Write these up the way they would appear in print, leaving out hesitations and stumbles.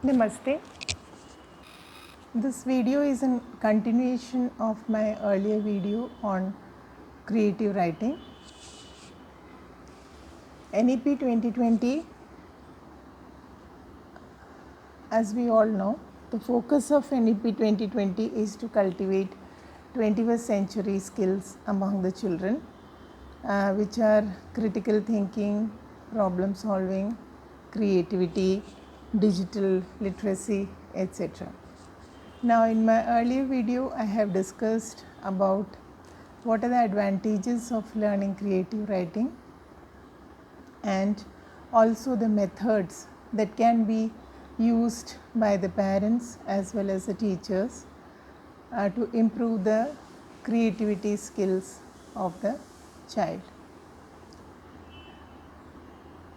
Namaste. This video is a continuation of my earlier video on creative writing. NEP 2020, as we all know, the focus of NEP 2020 is to cultivate 21st century skills among the children, which are critical thinking, problem solving, creativity, digital literacy, etc. Now, in my earlier video, I have discussed about what are the advantages of learning creative writing and also the methods that can be used by the parents as well as the teachers to improve the creativity skills of the child.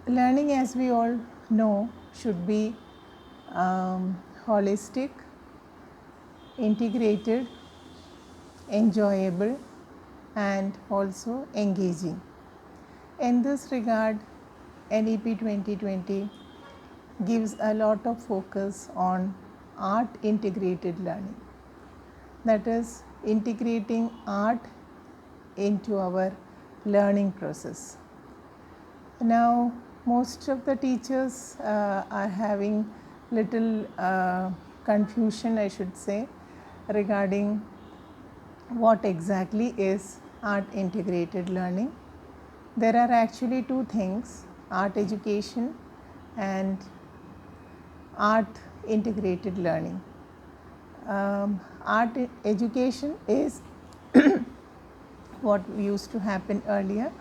Learning, as we all know, should be holistic, integrated, enjoyable, and also engaging. In this regard, NEP 2020 gives a lot of focus on art integrated learning, that is, integrating art into our learning process. Now, most of the teachers are having little confusion, I should say, regarding what exactly is art integrated learning. There are actually two things: art education and art integrated learning. Art education is what used to happen earlier,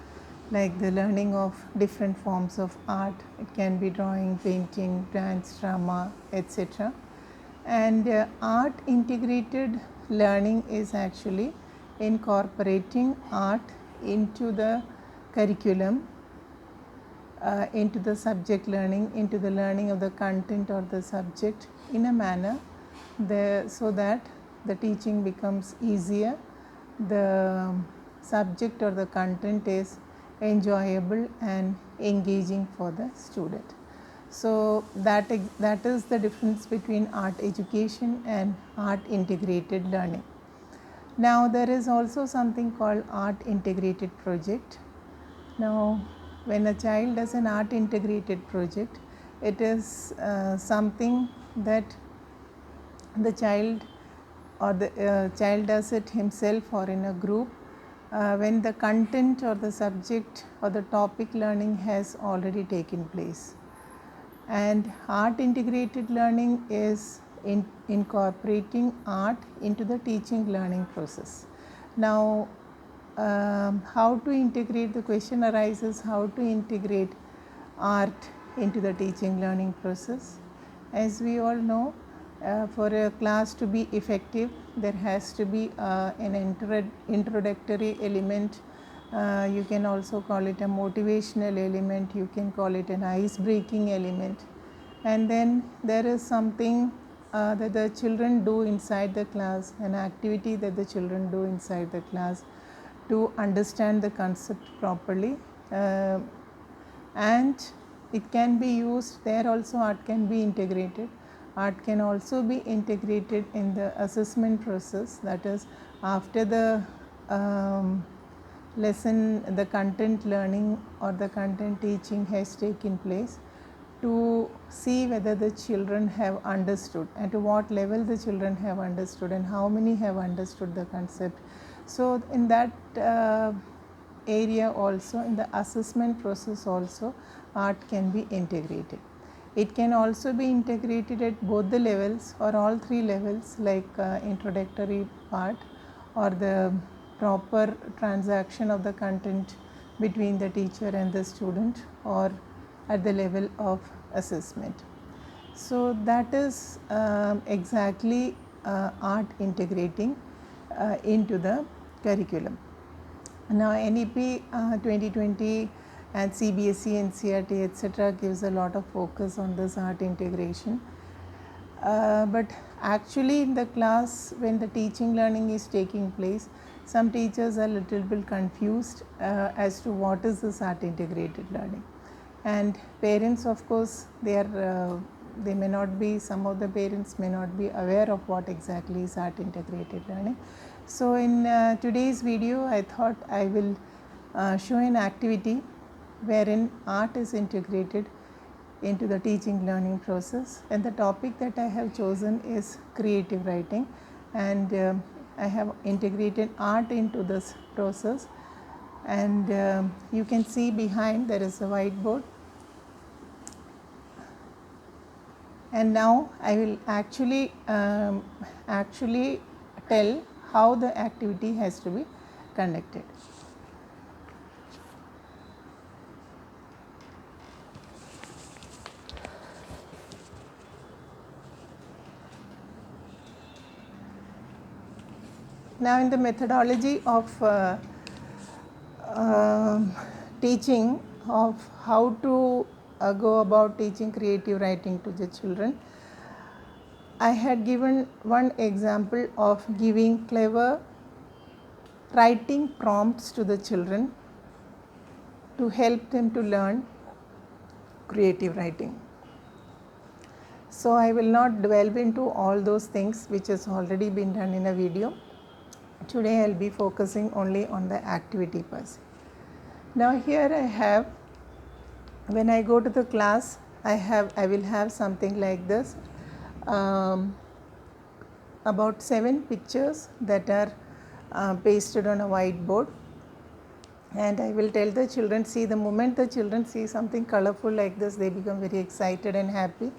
like the learning of different forms of art. It can be drawing, painting, dance, drama, etc. And art integrated learning is actually incorporating art into the curriculum, into the subject learning, into the learning of the content or the subject in a manner so that the teaching becomes easier, the subject or the content is enjoyable and engaging for the student. So that is the difference between art education and art integrated learning. Now, there is also something called art integrated project. Now, when a child does an art integrated project, it is something that the child or the child does it himself or in a group when the content or the subject or the topic learning has already taken place. And art integrated learning is incorporating art into the teaching learning process. Now, how to integrate, the question arises, how to integrate art into the teaching learning process. As we all know, for a class to be effective, there has to be an introductory element. You can also call it a motivational element, you can call it an ice breaking element, and then there is something that the children do inside the class, an activity that the children do inside the class to understand the concept properly, and it can be used there also. Art can be integrated. Art can also be integrated in the assessment process, that is, after the lesson, the content learning or the content teaching has taken place, to see whether the children have understood, and to what level the children have understood, and how many have understood the concept. So, in that area also, in the assessment process also, art can be integrated. It can also be integrated at both the levels or all three levels, like introductory part or the proper transaction of the content between the teacher and the student, or at the level of assessment. So, that is exactly art integrating into the curriculum. Now, NEP 2020 and CBSE, NCERT, etc. gives a lot of focus on this art integration. But actually in the class, when the teaching learning is taking place, some teachers are a little bit confused as to what is this art integrated learning. And parents, of course, they are they may not be, some of the parents may not be aware of what exactly is art integrated learning. So in today's video, I thought I will show an activity wherein art is integrated into the teaching learning process, and the topic that I have chosen is creative writing, and I have integrated art into this process. And you can see behind there is a whiteboard, and now I will actually tell how the activity has to be conducted. Now, in the methodology of teaching, of how to go about teaching creative writing to the children, I had given one example of giving clever writing prompts to the children to help them to learn creative writing. So I will not delve into all those things which has already been done in a video. Today I will be focusing only on the activity per se. Now here I have, when I go to the class, I will have something like this, about 7 pictures that are pasted on a whiteboard, and I will tell the children, see, the moment the children see something colorful like this, they become very excited and happy,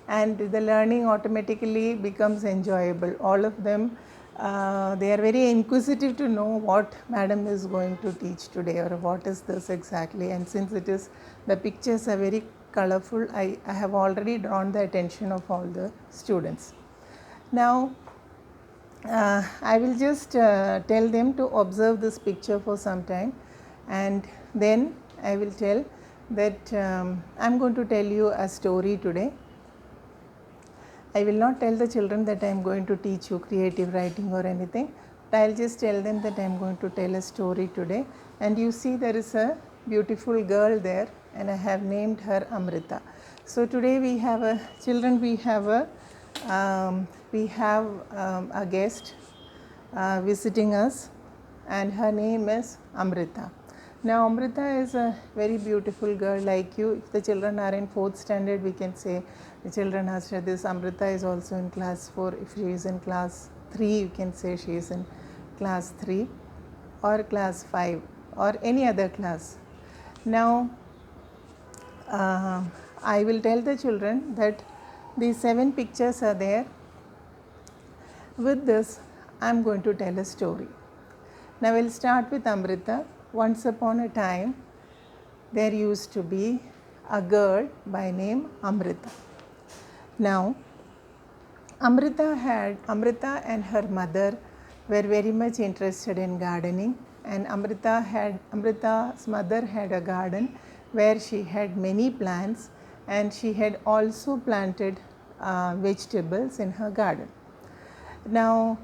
and the learning automatically becomes enjoyable. All of them, they are very inquisitive to know what madam is going to teach today, or what is this exactly. And since it is, the pictures are very colorful, I have already drawn the attention of all the students. Now I will just tell them to observe this picture for some time, and then I will tell that I am going to tell you a story today. I will not tell the children that I am going to teach you creative writing or anything, but I will just tell them that I am going to tell a story today. And you see, there is a beautiful girl there, and I have named her Amrita. So today we have a guest visiting us, and her name is Amrita. Now Amrita is a very beautiful girl like you. If the children are in 4th standard, we can say the children are studied this. Amrita is also in class 4. If she is in class 3, you can say she is in class 3 or class 5 or any other class. Now I will tell the children that these 7 pictures are there. With this, I am going to tell a story. Now we will start with Amrita. Once upon a time, there used to be a girl by name Amrita. Now, Amrita and her mother were very much interested in gardening, and Amrita's mother had a garden where she had many plants, and she had also planted vegetables in her garden. Now,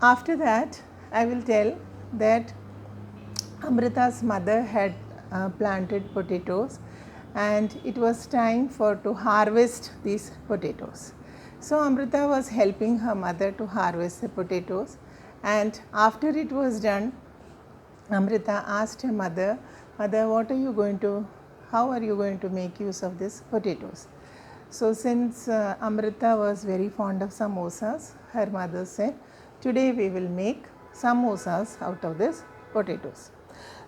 after that, I will tell that Amrita's mother had planted potatoes, and it was time to harvest these potatoes. So Amrita was helping her mother to harvest the potatoes, and after it was done, Amrita asked her mother, "Mother, how are you going to make use of these potatoes?" So since Amrita was very fond of samosas, her mother said, "Today we will make samosas out of these potatoes."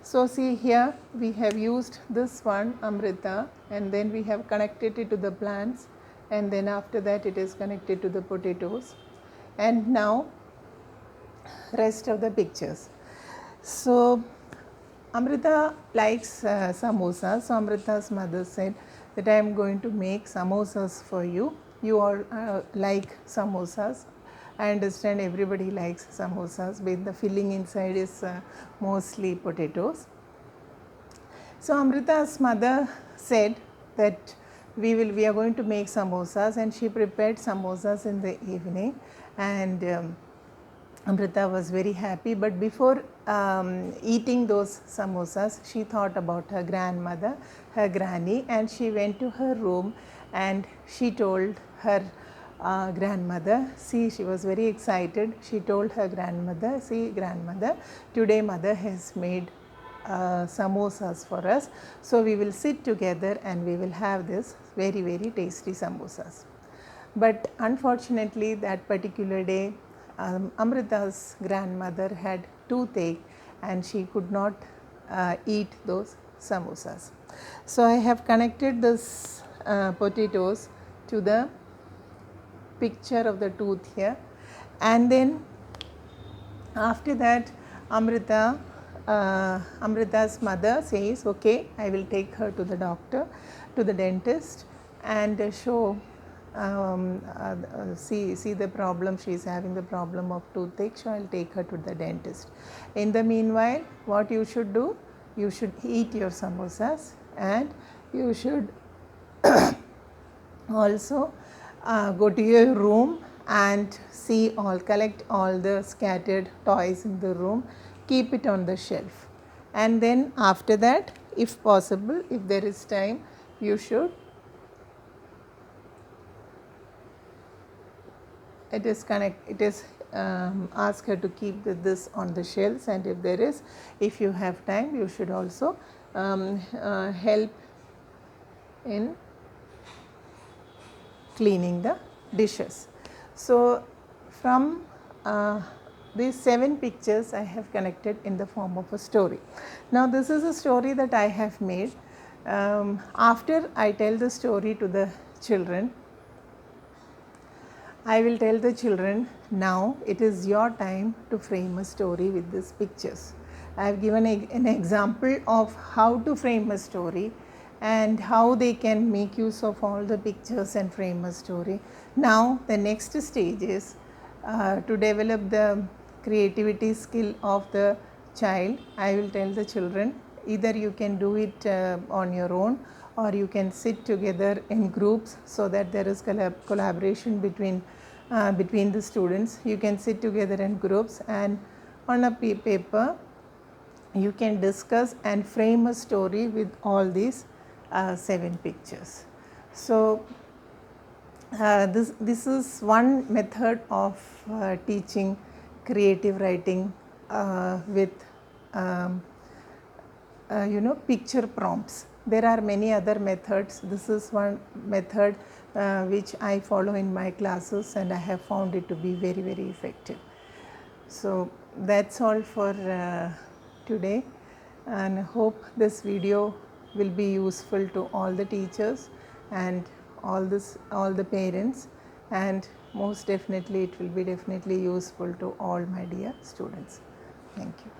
So see, here we have used this one Amrita, and then we have connected it to the plants, and then after that it is connected to the potatoes, and now rest of the pictures. So Amrita likes samosas. So Amrita's mother said that I am going to make samosas for you. You all like samosas. I understand everybody likes samosas, but the filling inside is mostly potatoes. So Amrita's mother said that we are going to make samosas, and she prepared samosas in the evening, and Amrita was very happy, but before eating those samosas, she thought about her grandmother, her granny, and she went to her room and she told her grandmother, see, she was very excited. She told her grandmother, see, grandmother, today mother has made samosas for us, so we will sit together and we will have this very, very tasty samosas. But unfortunately, that particular day, Amrita's grandmother had toothache and she could not eat those samosas. So I have connected this potatoes to the picture of the tooth here, and then after that Amrita's mother says, okay, I will take her to the doctor, to the dentist, and show see the problem. She is having the problem of toothache, so I will take her to the dentist. In the meanwhile, what you should do, you should eat your samosas and you should also go to your room and collect all the scattered toys in the room, keep it on the shelf, and then after that, if possible, if there is time, you should ask her to keep this on the shelves, and if you have time, you should also help in cleaning the dishes. So from these 7 pictures I have connected in the form of a story. Now this is a story that I have made. After I tell the story to the children, I will tell the children, now it is your time to frame a story with these pictures. I have given an example of how to frame a story and how they can make use of all the pictures and frame a story. Now the next stage is to develop the creativity skill of the child. I will tell the children, either you can do it on your own, or you can sit together in groups so that there is collaboration between the students. You can sit together in groups and on a paper you can discuss and frame a story with all these 7 pictures. So this is one method of teaching creative writing with picture prompts. There are many other methods. This is one method which I follow in my classes, and I have found it to be very, very effective. So that's all for today, and hope this video will be useful to all the teachers and all the parents, and most definitely it will be definitely useful to all my dear students. Thank you.